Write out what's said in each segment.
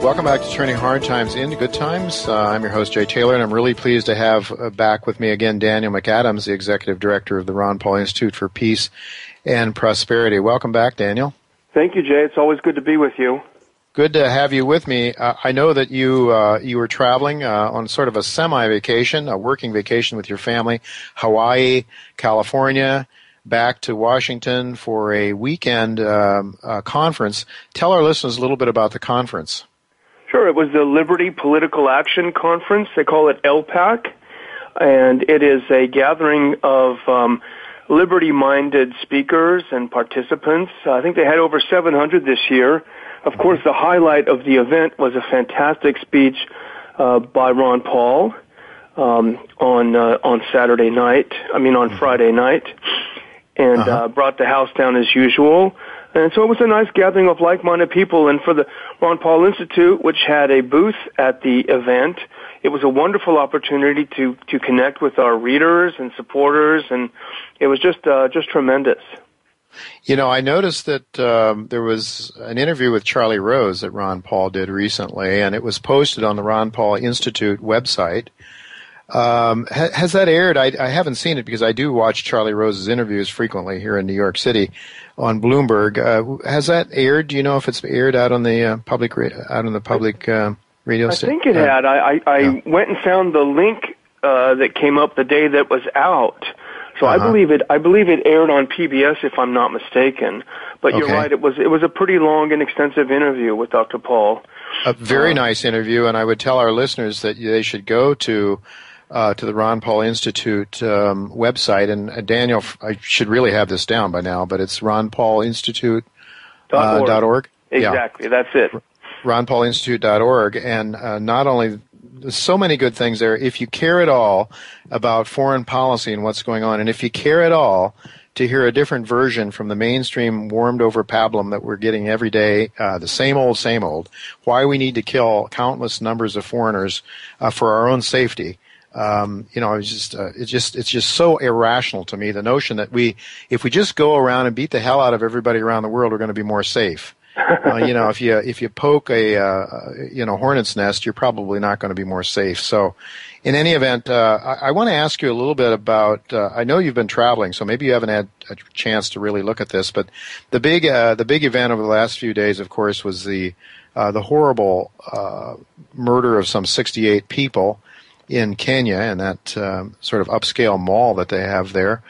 Welcome back to Turning Hard Times into Good Times. I'm your host, Jay Taylor, and I'm really pleased to have back with me again Daniel McAdams, the Executive Director of the Ron Paul Institute for Peace and Prosperity. Welcome back, Daniel. Thank you, Jay. It's always good to be with you. Good to have you with me. I know that you were traveling on sort of a semi-vacation, a working vacation with your family, Hawaii, California, back to Washington for a weekend conference. Tell our listeners a little bit about the conference. Sure. It was the Liberty Political Action Conference. They call it LPAC, and it is a gathering of liberty-minded speakers and participants. I think they had over 700 this year. Of course, the highlight of the event was a fantastic speech by Ron Paul on Saturday night. On Friday night, and brought the house down as usual. And so it was a nice gathering of like-minded people. And for the Ron Paul Institute, which had a booth at the event, it was a wonderful opportunity to connect with our readers and supporters, and it was just tremendous. You know, I noticed that there was an interview with Charlie Rose that Ron Paul did recently, and it was posted on the Ron Paul Institute website. Has that aired? I haven't seen it because I do watch Charlie Rose's interviews frequently here in New York City on Bloomberg. Has that aired? Do you know if it's aired out on the public radio station? I think it had. I went and found the link that came up the day that was out. So I believe it aired on PBS, if I'm not mistaken. But you're right. It was a pretty long and extensive interview with Dr. Paul. A very nice interview, and I would tell our listeners that they should go to the Ron Paul Institute website. And Daniel, I should really have this down by now, but it's ronpaulinstitute.org. Exactly, that's it. ronpaulinstitute.org, and not only there's so many good things there. If you care at all about foreign policy and what's going on, and if you care at all to hear a different version from the mainstream warmed-over pablum that we're getting every day, the same old, why we need to kill countless numbers of foreigners for our own safety. It's just so irrational to me, the notion that if we just go around and beat the hell out of everybody around the world, we're going to be more safe. If you poke a hornet's nest, you're probably not going to be more safe. So, in any event, I want to ask you a little bit about. I know you've been traveling, so maybe you haven't had a chance to really look at this. But the big event over the last few days, of course, was the horrible murder of some 68 people in Kenya, in that sort of upscale mall that they have there.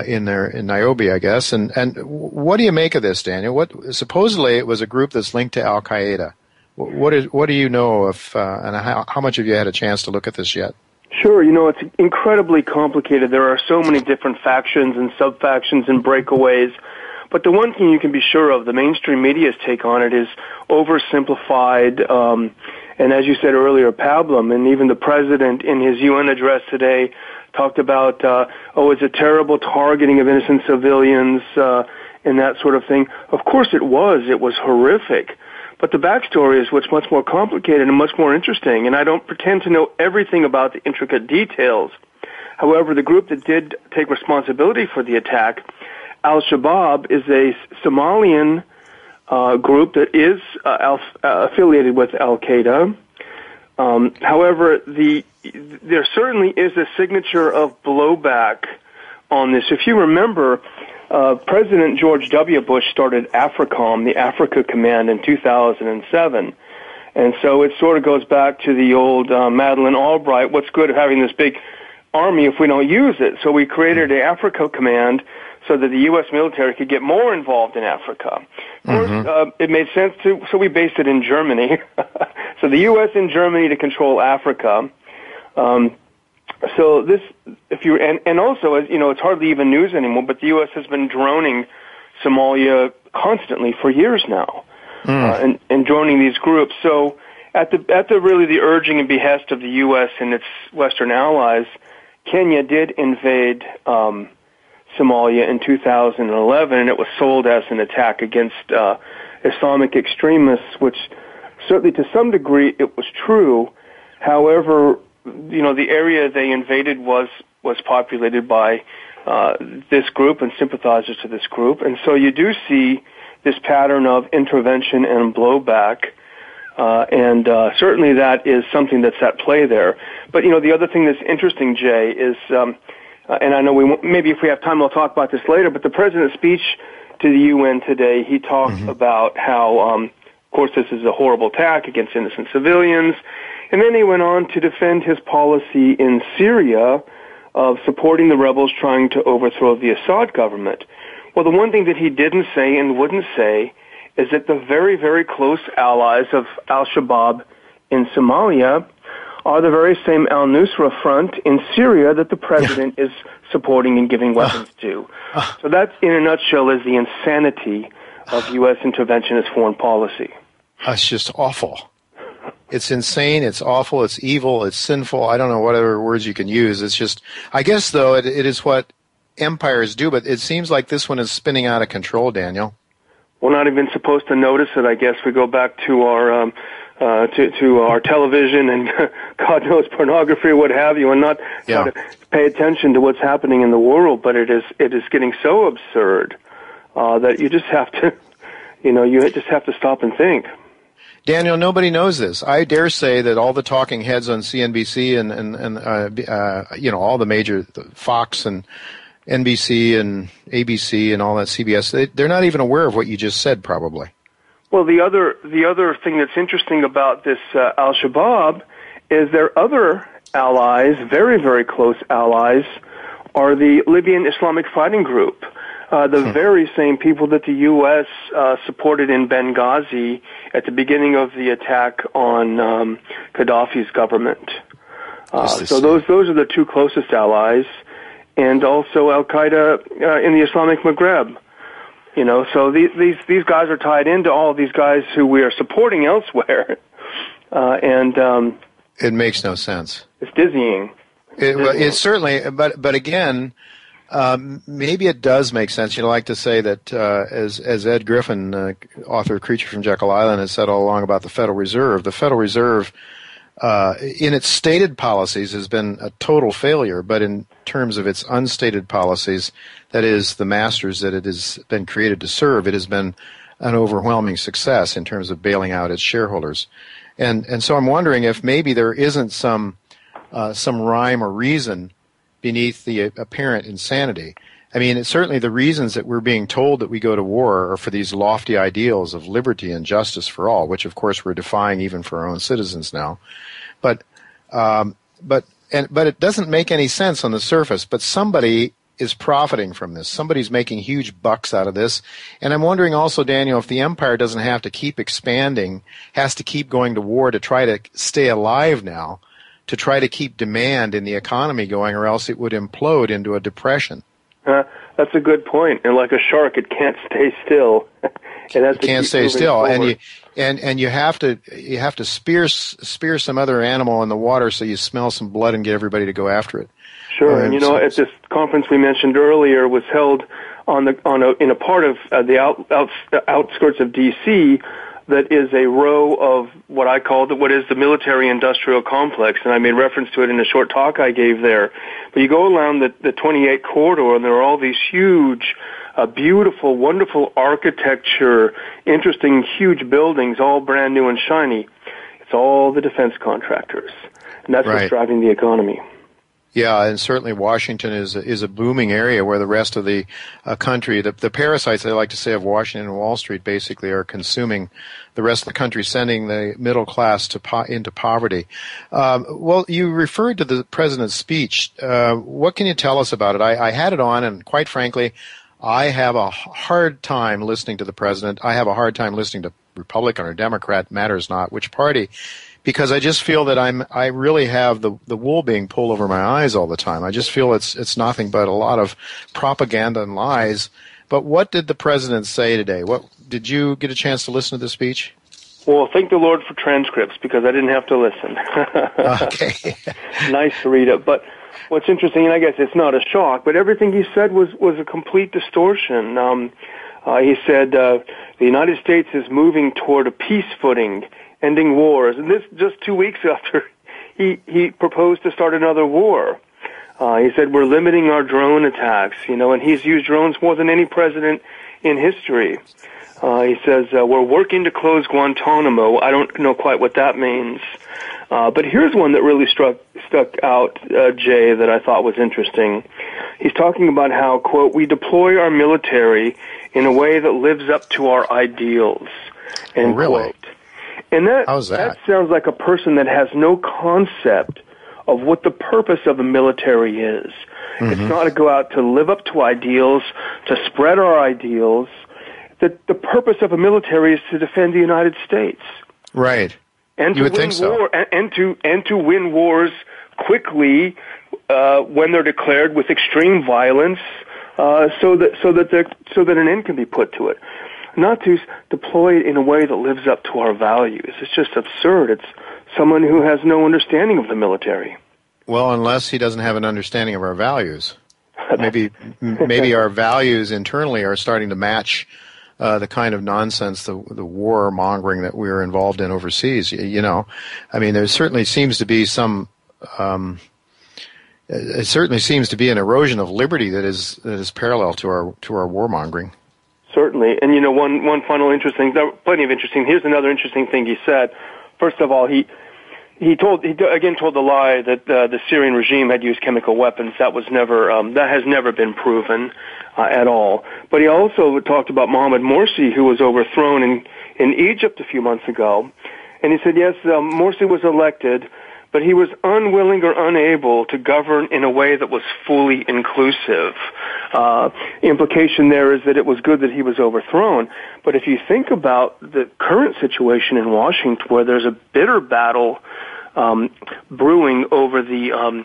In Nairobi, I guess. And what do you make of this, Daniel? Supposedly it was a group that's linked to Al Qaeda. What do you know of, and how much have you had a chance to look at this yet? Sure. It's incredibly complicated. There are so many different factions and sub-factions and breakaways. But the one thing you can be sure of, the mainstream media's take on it is oversimplified, and as you said earlier, pablum. And even the president in his UN address today talked about, it's a terrible targeting of innocent civilians and that sort of thing. Of course it was. It was horrific. But the backstory is what's much more complicated and much more interesting, and I don't pretend to know everything about the intricate details. However, the group that did take responsibility for the attack, Al-Shabaab, is a Somalian group that is affiliated with Al-Qaeda. However, there certainly is a signature of blowback on this. If you remember, President George W. Bush started AFRICOM, the Africa Command, in 2007. And so it sort of goes back to the old Madeleine Albright, what's good at having this big army if we don't use it? So we created the Africa Command so that the U.S. military could get more involved in Africa. Of course, it made sense so we based it in Germany. So the U.S. and Germany to control Africa. So this, and also, as you know, it's hardly even news anymore, but the U.S. has been droning Somalia constantly for years now, and droning these groups. So at the really the urging and behest of the U.S. and its Western allies, Kenya did invade Somalia in 2011, and it was sold as an attack against Islamic extremists, which certainly to some degree it was true. However, you know, the area they invaded was populated by this group and sympathizers to this group, and so you do see this pattern of intervention and blowback. And certainly that is something that's at play there. But, the other thing that's interesting, Jay, is, and I know maybe if we have time, we'll talk about this later, but the president's speech to the UN today, he talked about how, of course, this is a horrible attack against innocent civilians. And then he went on to defend his policy in Syria of supporting the rebels trying to overthrow the Assad government. Well, the one thing that he didn't say and wouldn't say is that the very, very close allies of al-Shabaab in Somalia are the very same al-Nusra front in Syria that the president is supporting and giving weapons to. So that, in a nutshell, is the insanity of U.S. interventionist foreign policy. It's just awful. It's insane, it's awful, it's evil, it's sinful. I don't know what other words you can use. It's just, I guess, though, it is what empires do, but it seems like this one is spinning out of control, Daniel. We're not even supposed to notice it, I guess. We go back to our to our television and God knows pornography or what have you, and not try to pay attention to what's happening in the world. But it is getting so absurd that you just have to, you just have to stop and think. Daniel, nobody knows this. I dare say that all the talking heads on CNBC and all the major Fox and NBC and ABC and all that CBS, they're not even aware of what you just said, probably. Well, the other thing that's interesting about this al-Shabaab is their other allies, very, very close allies, are the Libyan Islamic Fighting Group, the very same people that the U.S. Supported in Benghazi at the beginning of the attack on Gaddafi's government. So those are the two closest allies, and also Al-Qaeda in the Islamic Maghreb. So these guys are tied into all of these guys who we are supporting elsewhere, and it makes no sense. It's dizzying. It's certainly, but again, maybe it does make sense. You like to say that, as Ed Griffin, author of Creature from Jekyll Island, has said all along about the Federal Reserve. The Federal Reserve, in its stated policies, has been a total failure, but in terms of its unstated policies, that is, the masters that it has been created to serve, it has been an overwhelming success in terms of bailing out its shareholders. And so I'm wondering if maybe there isn't some rhyme or reason beneath the apparent insanity. I mean, it's certainly the reasons that we're being told that we go to war are for these lofty ideals of liberty and justice for all, which of course we're defying even for our own citizens now. But it doesn't make any sense on the surface. But somebody is profiting from this. Somebody's making huge bucks out of this. And I'm wondering also, Daniel, if the empire doesn't have to keep expanding, has to keep going to war to try to stay alive now, to try to keep demand in the economy going, or else it would implode into a depression. That's a good point. And like a shark, it can't stay still. It can't stay still, and you have to spear some other animal in the water so you smell some blood and get everybody to go after it. Sure, and at this conference we mentioned earlier was held in a part of the outskirts of D.C. that is a row of what is the military-industrial complex, and I made reference to it in a short talk I gave there. But you go around the 28 corridor, and there are all these huge, beautiful, wonderful architecture, interesting, huge buildings, all brand new and shiny. It's all the defense contractors, and that's what's driving the economy. Yeah, and certainly Washington is a booming area where the rest of the country, the parasites, I like to say, of Washington and Wall Street basically are consuming the rest of the country, sending the middle class into poverty. Well, you referred to the president's speech. What can you tell us about it? I had it on, and quite frankly, I have a hard time listening to the president. I have a hard time listening to Republican or Democrat, matters not which party, because I just feel that I really have the wool being pulled over my eyes all the time. I just feel it's nothing but a lot of propaganda and lies. But what did the president say today? What did you get a chance to listen to the speech? Well, thank the Lord for transcripts, because I didn't have to listen. Okay. Nice to read it. But what's interesting, and I guess it's not a shock, but everything he said was a complete distortion. He said the United States is moving toward a peace footing, ending wars. And this just 2 weeks after he proposed to start another war. He said we're limiting our drone attacks, and he's used drones more than any president in history. He says, we're working to close Guantanamo. I don't know quite what that means. But here's one that really stuck out, Jay, that I thought was interesting. He's talking about how, quote, we deploy our military in a way that lives up to our ideals, end really? quote. And How's that? That sounds like a person that has no concept of what the purpose of the military is. Mm-hmm. It's not to go out to live up to ideals, to spread our ideals. The purpose of a military is to defend the United States. Right. And you to would think so. And to win wars quickly when they're declared with extreme violence, so that an end can be put to it. Not to deploy it in a way that lives up to our values. It's just absurd. It's someone who has no understanding of the military. Well, unless he doesn't have an understanding of our values. Maybe our values internally are starting to match the kind of nonsense, the war mongering that we're involved in overseas. You know, I mean, there certainly seems to be some. It certainly seems to be an erosion of liberty that is parallel to our war mongering. Certainly, and you know, one final interesting, there are plenty of interesting. Here's another interesting thing he said. First of all, he told the lie that the Syrian regime had used chemical weapons. That has never been proven at all. But he also talked about Mohamed Morsi, who was overthrown in Egypt a few months ago, and he said, yes, Morsi was elected, but he was unwilling or unable to govern in a way that was fully inclusive. Implication there is that it was good that he was overthrown. But if you think about the current situation in Washington, where there's a bitter battle brewing over the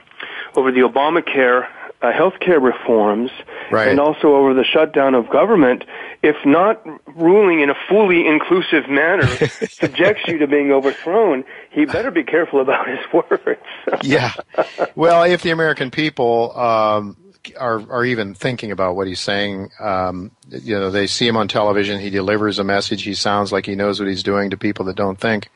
Obamacare healthcare reforms, right, and also over the shutdown of government, if not ruling in a fully inclusive manner subjects you to being overthrown, he better be careful about his words. Yeah. Well, if the American people are even thinking about what he's saying, you know, they see him on television, he delivers a message, he sounds like he knows what he's doing to people that don't think.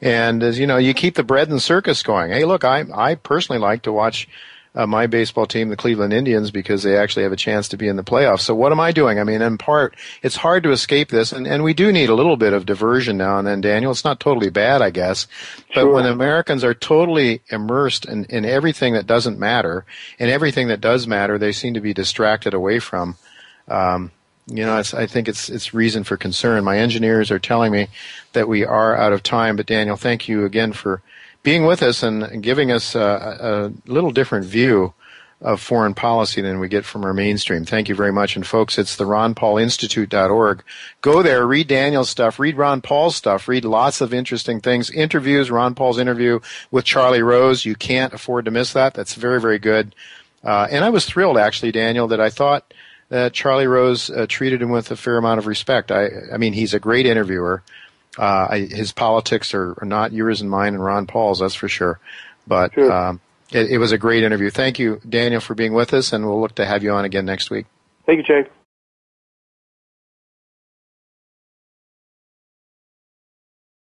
And as you know, you keep the bread and circus going. Hey, look, I personally like to watch my baseball team, the Cleveland Indians, because they actually have a chance to be in the playoffs. So what am I doing? I mean, in part, it's hard to escape this, and we do need a little bit of diversion now and then, Daniel. It's not totally bad, I guess. But sure, when Americans are totally immersed in everything that doesn't matter, and everything that does matter, they seem to be distracted away from. You know, I think it's reason for concern. My engineers are telling me that we are out of time, but Daniel, thank you again for being with us and giving us a little different view of foreign policy than we get from our mainstream. Thank you very much. And folks, it's the RonPaulInstitute.org. Go there, read Daniel's stuff, read Ron Paul's stuff, read lots of interesting things, interviews, Ron Paul's interview with Charlie Rose. You can't afford to miss that. That's very, very good. And I was thrilled, actually, Daniel, that I thought that Charlie Rose treated him with a fair amount of respect. I mean, he's a great interviewer. His politics are not yours and mine and Ron Paul's, that's for sure. But sure. It was a great interview. Thank you, Daniel, for being with us, and we'll look to have you on again next week. Thank you, Jay.